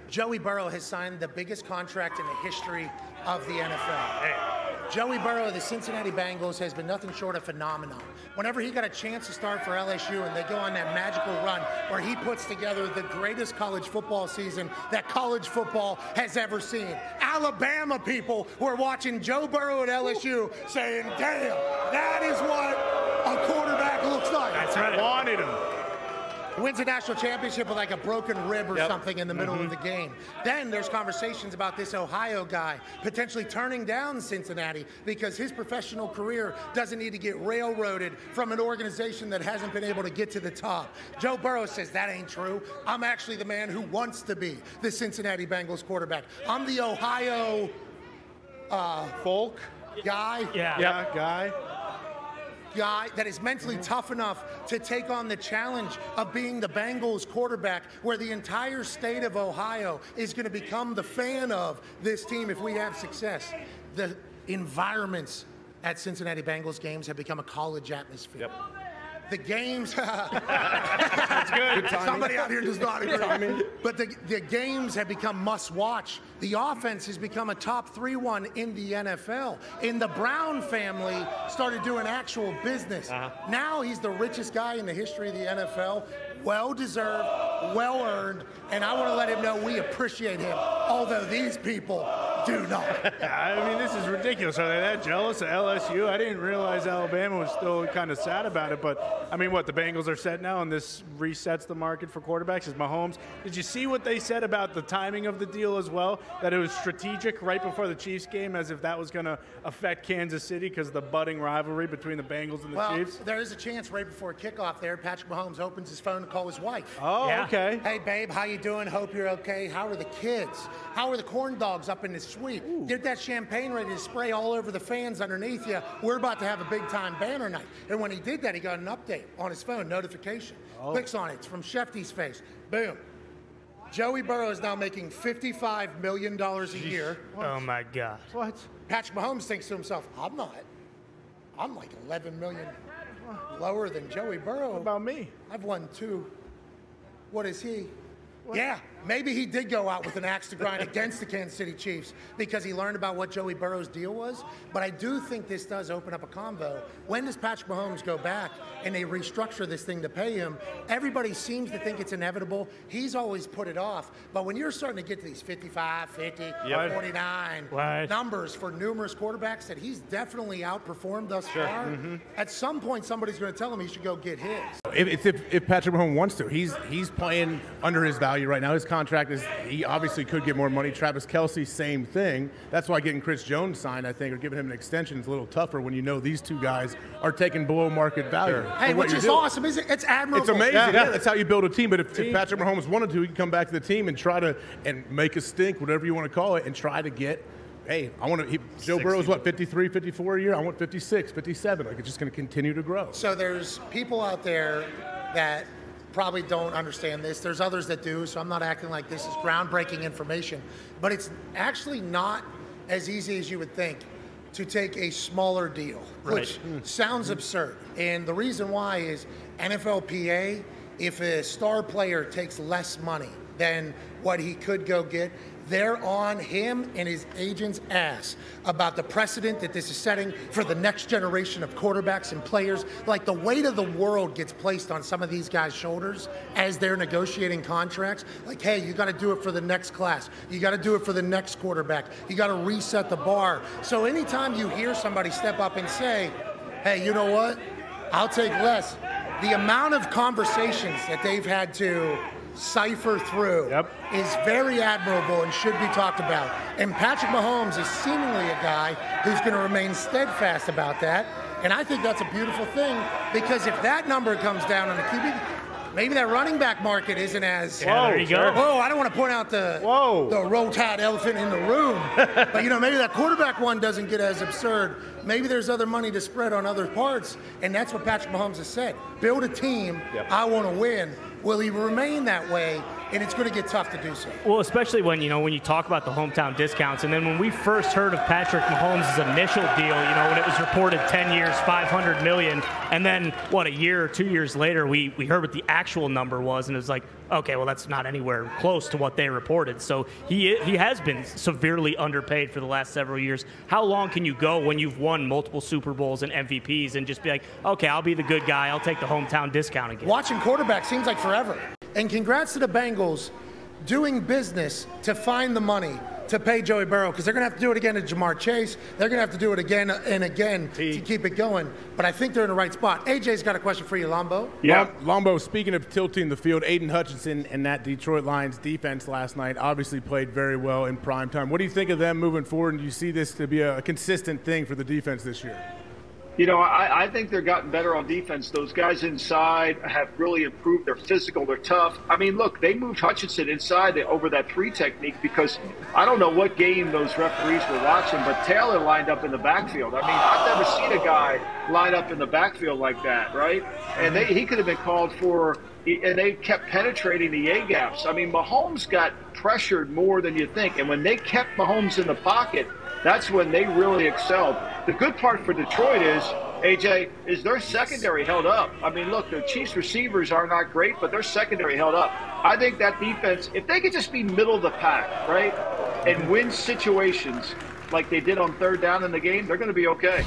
Joey Burrow has signed the biggest contract in the history of the NFL. Joey Burrow of the Cincinnati Bengals has been nothing short of phenomenal. Whenever he got a chance to start for LSU and they go on that magical run where he puts together the greatest college football season that college football has ever seen. Alabama people were watching Joe Burrow at LSU saying, damn, that is what a quarterback looks like. That's right. Wanted him. Wins a national championship with like a broken rib or something in the middle of the game. Then there's conversations about this Ohio guy potentially turning down Cincinnati because his professional career doesn't need to get railroaded from an organization that hasn't been able to get to the top. Joe Burrow says that ain't true. I'm actually the man who wants to be the Cincinnati Bengals quarterback. I'm the Ohio folk guy. Guy that is mentally tough enough to take on the challenge of being the Bengals quarterback, where the entire state of Ohio is going to become the fan of this team if we have success. The environments at Cincinnati Bengals games have become a college atmosphere. Yep. The games, That's good. Somebody out here does not agree. But the games have become must-watch. The offense has become a top 3 one in the NFL. And the Brown family started doing actual business. Now he's the richest guy in the history of the NFL. Well-deserved, well-earned, and I want to let him know we appreciate him, although these people do not. I mean, this is ridiculous. Are they that jealous of LSU? I didn't realize Alabama was still kind of sad about it, but I mean, what, the Bengals are set now and this resets the market for quarterbacks? Is Mahomes? Did you see what they said about the timing of the deal as well? That it was strategic right before the Chiefs game, as if that was going to affect Kansas City because of the budding rivalry between the Bengals and the Chiefs? There is a chance right before kickoff there, Patrick Mahomes opens his phone to call his wife. Oh, okay. Hey, babe, how you doing? Hope you're okay. How are the kids? How are the corn dogs up in the suite? Get that champagne ready to spray all over the fans underneath you. We're about to have a big-time banner night. And when he did that, he got an update on his phone, notification. Clicks on it. It's from Shefty's face. Boom. Joey Burrow is now making $55 million a year. Oh, my God. What? Patrick Mahomes thinks to himself, I'm not. I'm like 11 million lower than Joey Burrow. What about me? I've won 2. What is he? What? Yeah, maybe he did go out with an axe to grind against the Kansas City Chiefs because he learned about what Joey Burrow's deal was. But I do think this does open up a convo. When does Patrick Mahomes go back and they restructure this thing to pay him? Everybody seems to think it's inevitable. He's always put it off. But when you're starting to get to these 55, 50, 49 numbers for numerous quarterbacks that he's definitely outperformed thus far, at some point somebody's going to tell him he should go get his. If Patrick Mahomes wants to, he's playing under his value right now. His contract is, he obviously could get more money. Travis Kelce, same thing. That's why getting Chris Jones signed, I think, or giving him an extension is a little tougher when you know these two guys are taking below market value. Hey, which is awesome, isn't it? It's admirable. It's amazing. Yeah, that's how you build a team. But if Patrick Mahomes wanted to, he can come back to the team and try to make a stink, whatever you want to call it, and try to get. Hey, I want to. Joe Burrow's what, 53, 54 a year? I want 56, 57. Like, it's just going to continue to grow. So there's people out there that probably don't understand this. There's others that do, so I'm not acting like this is groundbreaking information. But it's actually not as easy as you would think to take a smaller deal, which sounds absurd. And the reason why is NFLPA, if a star player takes less money than what he could go get, they're on him and his agent's ass about the precedent that this is setting for the next generation of quarterbacks and players. Like, the weight of the world gets placed on some of these guys' shoulders as they're negotiating contracts. Like, hey, you got to do it for the next class. You got to do it for the next quarterback. You got to reset the bar. So anytime you hear somebody step up and say, hey, you know what? I'll take less. The amount of conversations that they've had to cipher through is very admirable and should be talked about. And Patrick Mahomes is seemingly a guy who's going to remain steadfast about that. And I think that's a beautiful thing, because if that number comes down on the QB, maybe that running back market isn't as. There you go. Whoa, I don't want to point out the roll-tide elephant in the room. But, maybe that quarterback one doesn't get as absurd. Maybe there's other money to spread on other parts. And that's what Patrick Mahomes has said. Build a team. I want to win. Will he remain that way? and it's going to get tough to do so. Well, especially when you talk about the hometown discounts, and then when we first heard of Patrick Mahomes' initial deal, when it was reported 10 years, $500 million, and then a year or 2 years later, we heard what the actual number was, and it was like, okay, well, that's not anywhere close to what they reported. So he has been severely underpaid for the last several years. How long can you go when you've won multiple Super Bowls and MVPs and just be like, okay, I'll be the good guy, I'll take the hometown discount again? Watching quarterback seems like forever. And congrats to the Bengals doing business to find the money to pay Joey Burrow, because they're going to have to do it again to Jamar Chase. They're going to have to do it again and again to keep it going. But I think they're in the right spot. AJ's got a question for you, Lombo. Yeah. Lombo, speaking of tilting the field, Aiden Hutchinson and that Detroit Lions defense last night obviously played very well in prime time. What do you think of them moving forward, and do you see this to be a consistent thing for the defense this year? I think they're gotten better on defense. Those guys inside have really improved. They're physical. They're tough. I mean, look, they moved Hutchinson inside over that 3 technique because I don't know what game those referees were watching, but Taylor lined up in the backfield. I mean, I've never seen a guy line up in the backfield like that, right? And he could have been called for, and they kept penetrating the A-gaps. I mean, Mahomes got pressured more than you think. And when they kept Mahomes in the pocket, that's when they really excelled. The good part for Detroit is, AJ, is their secondary held up. I mean, look, their Chiefs receivers are not great, but their secondary held up. I think that defense, if they could just be middle of the pack, right, and win situations like they did on 3rd down in the game, they're going to be okay.